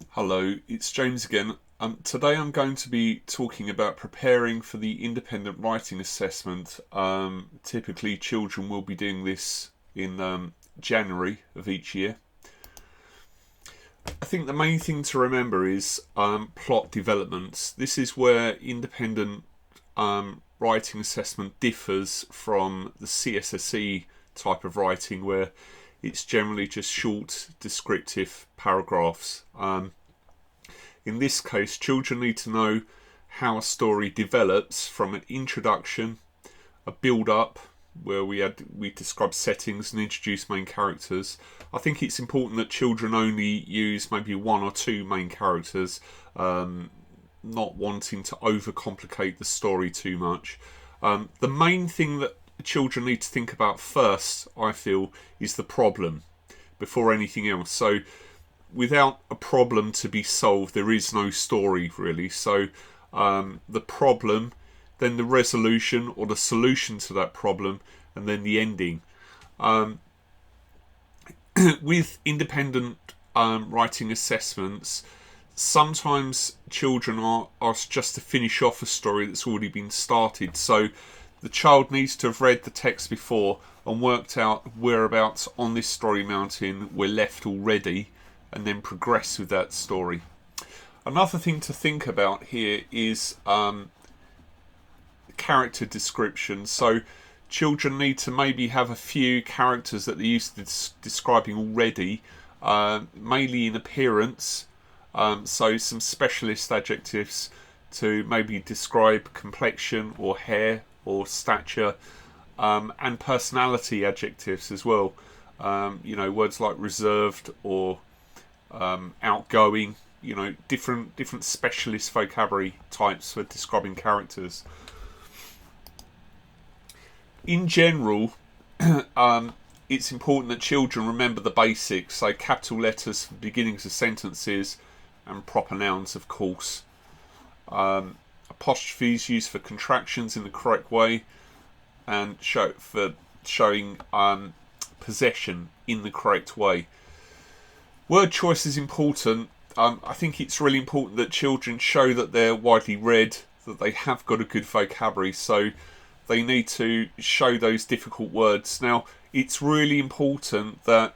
Hello, it's James again. Today I'm going to be talking about preparing for the independent writing assessment. Typically, children will be doing this in January of each year. I think the main thing to remember is plot developments. This is where independent writing assessment differs from the CSSE type of writing, where it's generally just short, descriptive paragraphs. In this case, children need to know how a story develops from an introduction, a build-up, where we describe settings and introduce main characters. I think it's important that children only use maybe one or two main characters, not wanting to overcomplicate the story too much. The main thing that children need to think about first, I feel, is the problem before anything else. So without a problem to be solved, there is no story really. So the problem, then the resolution or the solution to that problem, and then the ending. With independent writing assessments, sometimes children are asked just to finish off a story that's already been started. So the child needs to have read the text before and worked out whereabouts on this story mountain we're left already, and then progress with that story. Another thing to think about here is character description. So children need to maybe have a few characters that they're used to describing already, mainly in appearance. So some specialist adjectives to maybe describe complexion or hair or stature, and personality adjectives as well. Words like reserved or outgoing, different specialist vocabulary types for describing characters. In general, it's important that children remember the basics, so capital letters for beginnings of sentences and proper nouns, of course. Apostrophes used for contractions in the correct way, and showing possession in the correct way. Word choice is important. I think it's really important that children show that they're widely read, that they have got a good vocabulary, so they need to show those difficult words. Now, it's really important that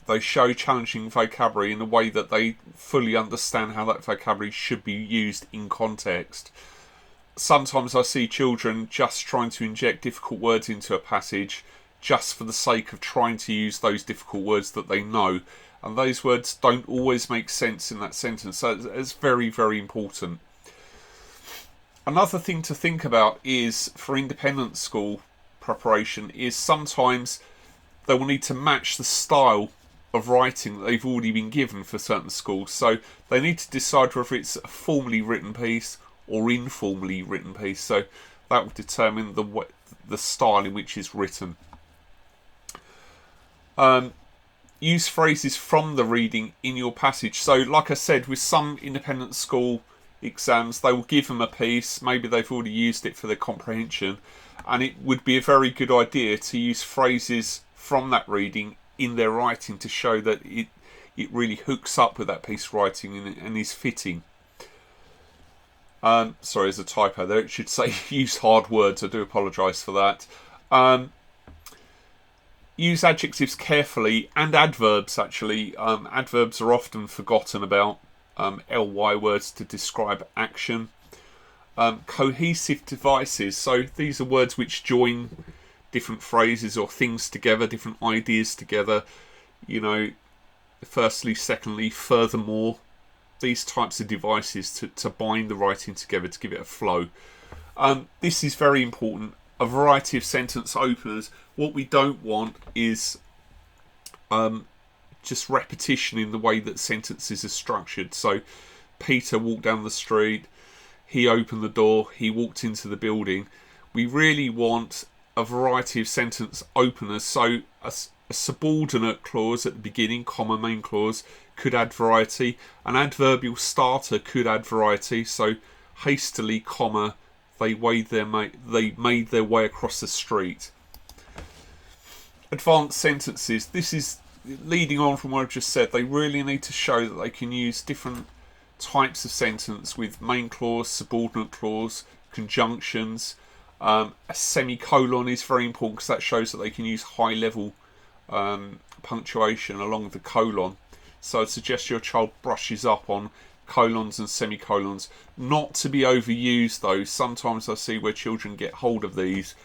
they show challenging vocabulary in a way that they fully understand how that vocabulary should be used in context. Sometimes I see children just trying to inject difficult words into a passage just for the sake of trying to use those difficult words that they know, and those words don't always make sense in that sentence. So it's very, very important. Another thing to think about is, for independent school preparation, is sometimes they will need to match the style of writing that they've already been given for certain schools. So they need to decide whether it's a formally written piece or informally written piece. So that will determine the style in which it's written. Use phrases from the reading in your passage. So like I said, with some independent school exams, they will give them a piece, maybe they've already used it for their comprehension, and it would be a very good idea to use phrases from that reading in their writing to show that it really hooks up with that piece of writing and is fitting. Sorry, there's a typo there. It should say use hard words. I do apologise for that. Use adjectives carefully, and adverbs actually. Adverbs are often forgotten about. ly words to describe action. Cohesive devices. So these are words which join different phrases or things together, different ideas together. Firstly, secondly, furthermore. These types of devices to bind the writing together to give it a flow. This is very important. A variety of sentence openers. What we don't want is just repetition in the way that sentences are structured. So Peter walked down the street, he opened the door, he walked into the building. We really want a variety of sentence openers. So a subordinate clause at the beginning, comma, main clause, could add variety. An adverbial starter could add variety. So hastily, comma, they made their way across the street. Advanced sentences. This is leading on from what I've just said, they really need to show that they can use different types of sentence with main clause, subordinate clause, conjunctions. A semicolon is very important because that shows that they can use high level punctuation along the colon. So I'd suggest your child brushes up on colons and semicolons. Not to be overused though. Sometimes I see where children get hold of these.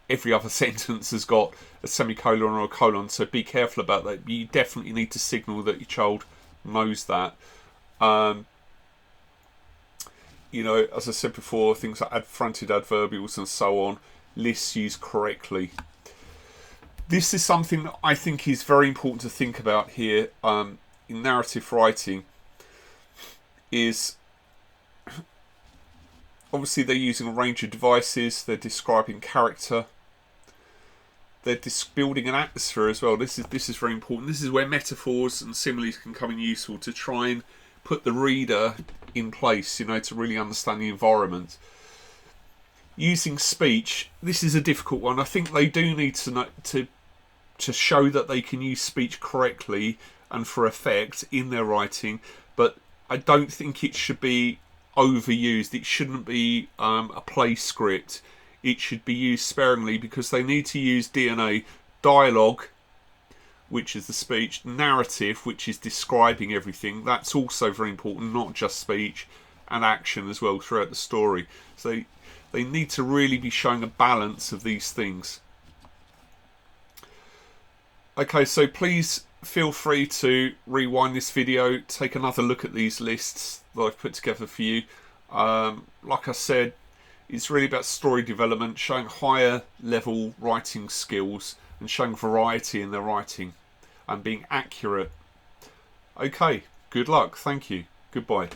Every other sentence has got a semicolon or a colon, so be careful about that. You definitely need to signal that your child knows that. You know, as I said before, things like fronted adverbials and so on, lists used correctly. This is something that I think is very important to think about here in narrative writing. Is obviously they're using a range of devices, they're describing character, they're building an atmosphere as well. This is very important. This is where metaphors and similes can come in useful to try and put the reader in place, you know, to really understand the environment. Using speech, this is a difficult one. I think they do need to know, to show that they can use speech correctly and for effect in their writing, but I don't think it should be overused. It shouldn't be a play script. It should be used sparingly because they need to use DNA, dialogue, which is the speech, narrative, which is describing everything. That's also very important, not just speech, and action as well throughout the story. So they need to really be showing a balance of these things. Okay, so please feel free to rewind this video, take another look at these lists that I've put together for you. Like I said, it's really about story development, showing higher level writing skills and showing variety in their writing and being accurate. Okay, good luck. Thank you. Goodbye.